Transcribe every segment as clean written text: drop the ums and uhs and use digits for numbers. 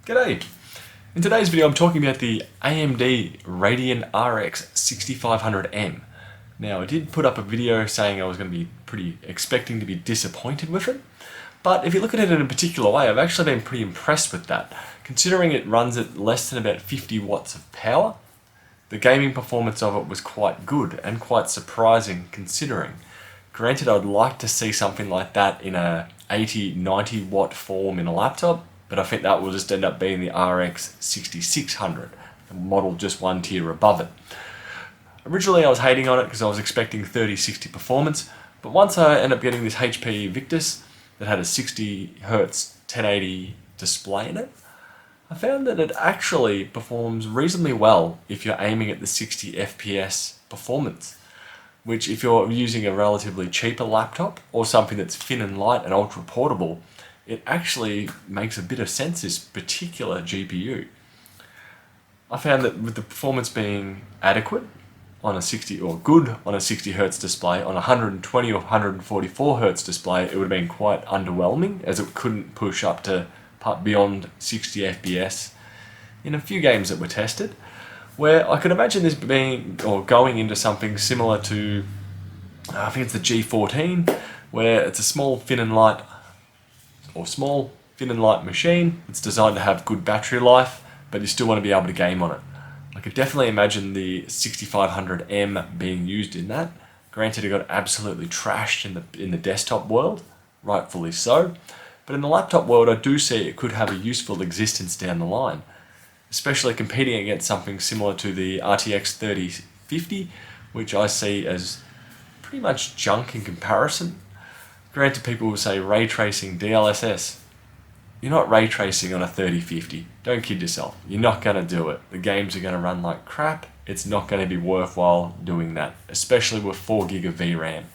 G'day! In today's video I'm talking about the AMD Radeon RX 6500M. Now I did put up a video saying I was going to be expecting to be disappointed with it, but if you look at it in a particular way, I've actually been pretty impressed with that. Considering it runs at less than about 50 watts of power, the gaming performance of it was quite good and quite surprising considering. Granted, I'd like to see something like that in a 80-90 watt form in a laptop, but I think that will just end up being the RX6600, the model just one tier above it. Originally I was hating on it because I was expecting 3060 performance, but once I ended up getting this HP Victus that had a 60Hz 1080 display in it, I found that it actually performs reasonably well if you're aiming at the 60 FPS performance, which if you're using a relatively cheaper laptop or something that's thin and light and ultra portable, it actually makes a bit of sense, this particular GPU. I found that with the performance being adequate on a 60 or good on a 60 Hz display, on a 120 or 144 Hz display it would have been quite underwhelming, as it couldn't push up to beyond 60 FPS in a few games that were tested, where I could imagine this being or going into something similar to, I think it's the G14, where it's a small thin and light machine. It's designed to have good battery life, but you still want to be able to game on it. I could definitely imagine the 6500M being used in that. Granted, it got absolutely trashed in the desktop world, rightfully so, but in the laptop world I do see it could have a useful existence down the line, especially competing against something similar to the RTX 3050, which I see as pretty much junk in comparison. Granted, people will say ray tracing, DLSS. You're not ray tracing on a 3050. Don't kid yourself. You're not going to do it. The games are going to run like crap. It's not going to be worthwhile doing that, especially with 4GB of VRAM.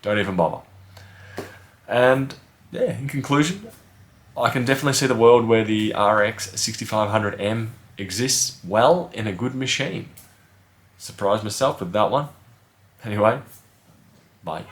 Don't even bother. And yeah, in conclusion, I can definitely see the world where the RX 6500M exists well in a good machine. Surprised myself with that one. Anyway, bye.